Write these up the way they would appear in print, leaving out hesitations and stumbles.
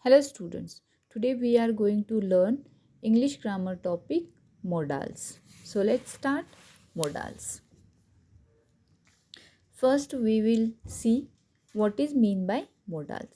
Hello students, today we are going to learn English grammar topic modals. So let's start modals. First we will see what is mean by modals.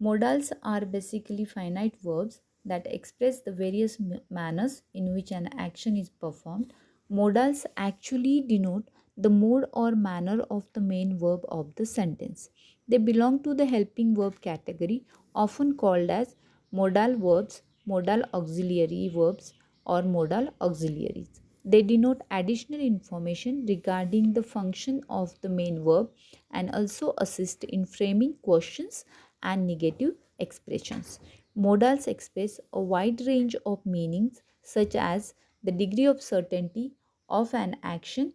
Modals are basically finite verbs that express the various manners in which an action is performed. Modals actually denote the mode or manner of the main verb of the sentence. They belong to the helping verb category, often called as modal verbs, modal auxiliary verbs, or modal auxiliaries. They denote additional information regarding the function of the main verb and also assist in framing questions and negative expressions. Modals express a wide range of meanings such as the degree of certainty of an action,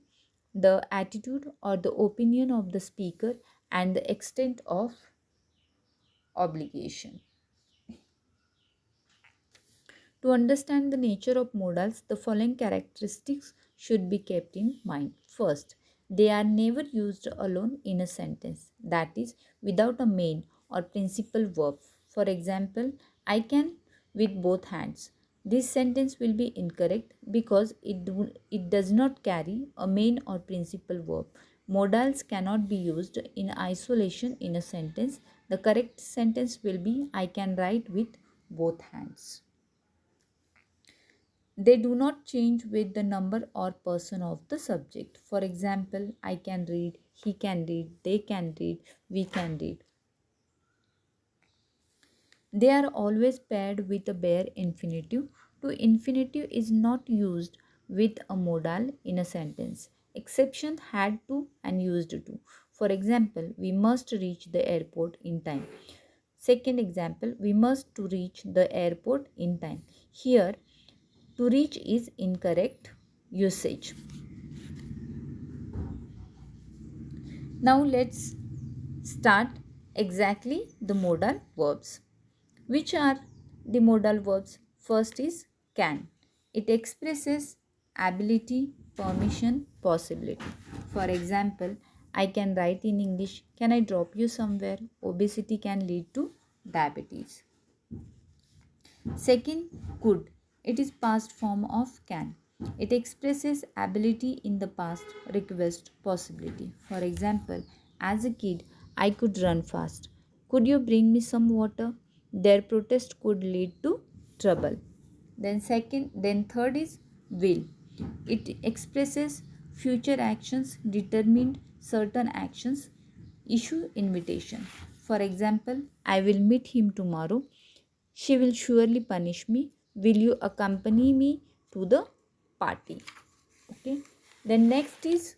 the attitude or the opinion of the speaker, and the extent of obligation. To understand the nature of modals, the following characteristics should be kept in mind. First, they are never used alone in a sentence, that is, without a main or principal verb. For example, I can with both hands. This sentence will be incorrect because it does not carry a main or principal verb. Modals cannot be used in isolation in a sentence. The correct sentence will be I can write with both hands. They do not change with the number or person of the subject. For example, I can read, he can read, they can read, we can read. They are always paired with a bare infinitive. To infinitive is not used with a modal in a sentence. Exception had to and used to. For example, we must reach the airport in time. Second example, we must to reach the airport in time. Here, to reach is incorrect usage. Now let's start exactly the modal verbs. Which are the modal verbs? First is can. It expresses ability, permission, possibility. For example, I can write in English, can I drop you somewhere? Obesity can lead to diabetes. Second, could. It is past form of can. It expresses ability in the past, request, possibility. For example, as a kid, I could run fast. Could you bring me some water? Their protest could lead to trouble. Then third is will. It expresses future actions, determined certain actions, issue invitation. For example, I will meet him tomorrow. She will surely punish me. Will you accompany me to the party? Okay. Then next is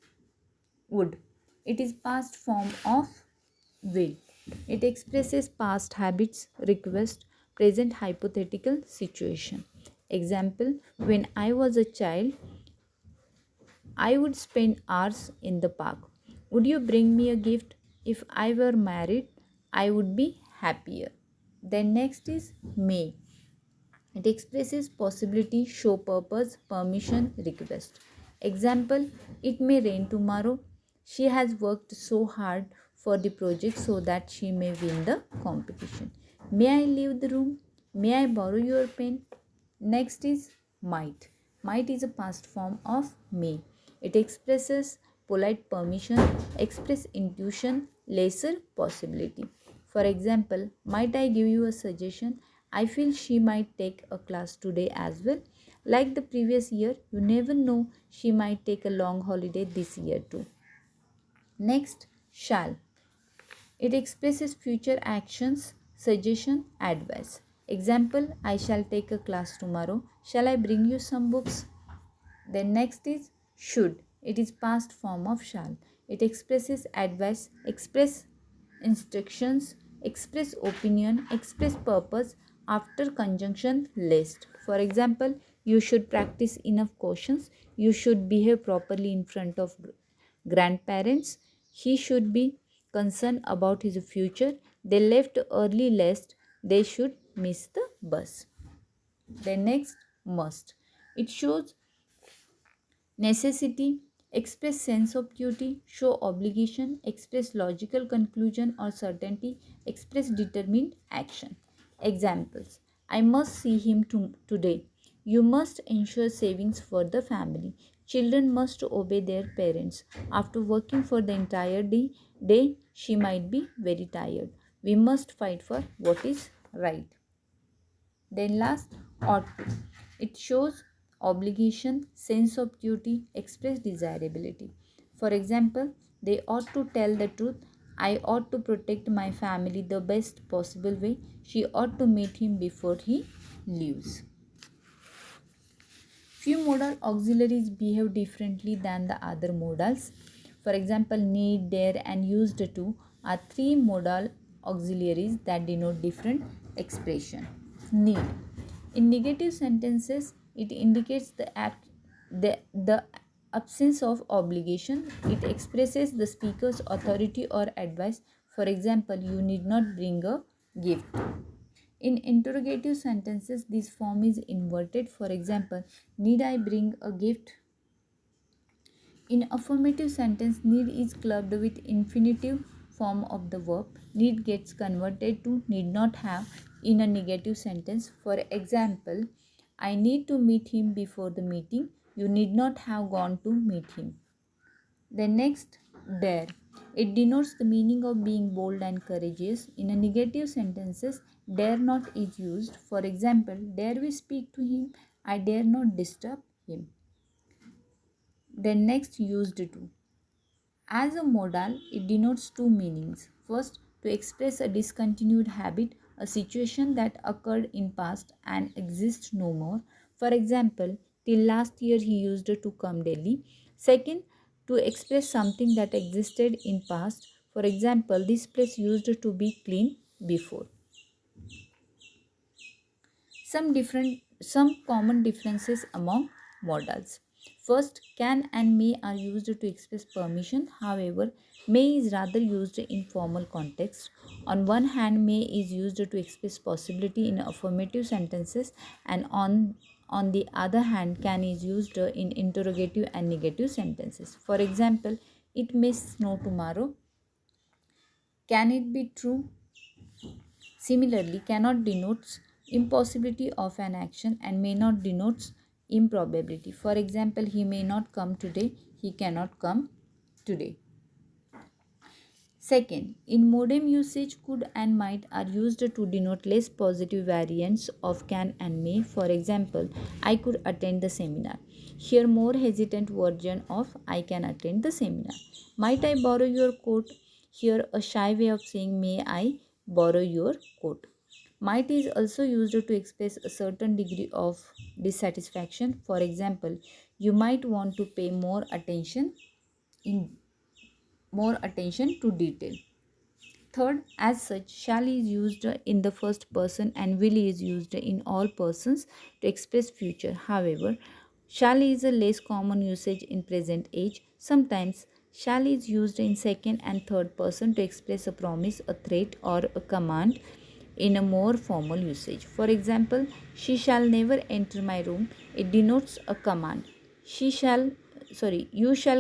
would. It is past form of will. It expresses past habits, request, present hypothetical situation. Example, when I was a child, I would spend hours in the park. Would you bring me a gift? If I were married, I would be happier. Then next is may. It expresses possibility, show purpose, permission, request. Example, it may rain tomorrow. She has worked so hard for the project so that she may win the competition. May I leave the room? May I borrow your pen? Next is might. Might is a past form of may. It expresses polite permission, express intuition, lesser possibility. For example, might I give you a suggestion? I feel she might take a class today as well. Like the previous year, you never know, she might take a long holiday this year too. Next, shall. It expresses future actions, suggestion, advice. Example, I shall take a class tomorrow. Shall I bring you some books? Then next is should. It is past form of shall. It expresses advice, express instructions, express opinion, express purpose after conjunction list. For example, you should practice enough questions. You should behave properly in front of grandparents. He should be concerned about his future. They left early lest they should miss the bus. Then next, must. It shows necessity, express sense of duty, show obligation, express logical conclusion or certainty, express determined action. Examples: I must see him today. You must ensure savings for the family. Children must obey their parents. After working for the entire day, she might be very tired. We must fight for what is right. Then last, ought to. It shows obligation, sense of duty, express desirability. For example, they ought to tell the truth. I ought to protect my family the best possible way. She ought to meet him before he leaves. Few modal auxiliaries behave differently than the other modals. For example, need, dare, and used to are three modal auxiliaries that denote different expression. Need. In negative sentences, it indicates the absence of obligation. It expresses the speaker's authority or advice. For example, you need not bring a gift. In interrogative sentences, this form is inverted. For example, need I bring a gift? In affirmative sentence, need is clubbed with infinitive form of the verb. Need gets converted to need not have in a negative sentence. For example, I need to meet him before the meeting. You need not have gone to meet him. The next, dare. It denotes the meaning of being bold and courageous. In a negative sentences, dare not is used. For example, dare we speak to him? I dare not disturb him. Then next, used to. As a modal, it denotes two meanings. First, to express a discontinued habit, a situation that occurred in past and exists no more. For example, till last year he used to come daily. Second, to express something that existed in past. For example, this place used to be clean before. Some common differences among modals. First, can and may are used to express permission. However, may is rather used in formal context. On one hand, may is used to express possibility in affirmative sentences, and on the other hand, can is used in interrogative and negative sentences. For example, it may snow tomorrow. Can it be true? Similarly, cannot denotes impossibility of an action and may not denotes improbability. For example, he may not come today, he cannot come today. Second, in modem usage, could and might are used to denote less positive variants of can and may. For example, I could attend the seminar. Here, more hesitant version of I can attend the seminar. Might I borrow your coat? Here, a shy way of saying may I borrow your coat. Might is also used to express a certain degree of dissatisfaction. For example, you might want to pay in more attention to detail. Third, as such, shall is used in the first person and will is used in all persons to express future. However, shall is a less common usage in present age. Sometimes shall is used in second and third person to express a promise, a threat, or a command in a more formal usage. For example, she shall never enter my room. It denotes a command. You shall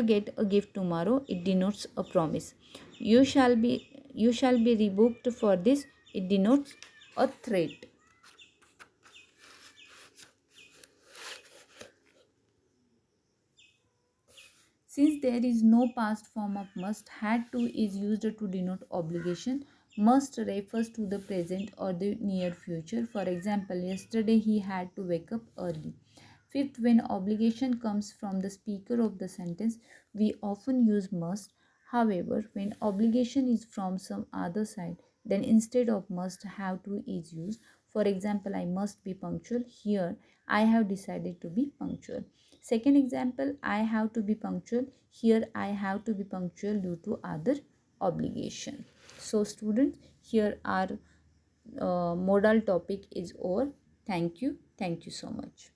get a gift tomorrow. It denotes a promise. You shall be rebooked for this. It denotes a threat. Since there is no past form of must, had to is used to denote obligation. Must refers to the present or the near future. For example, yesterday he had to wake up early. Fifth, when obligation comes from the speaker of the sentence, we often use must. However, when obligation is from some other side, then instead of must, have to is used. For example, I must be punctual. Here, I have decided to be punctual. Second example, I have to be punctual. Here, I have to be punctual due to other obligation. So, students, here our modal topic is over. Thank you. Thank you so much.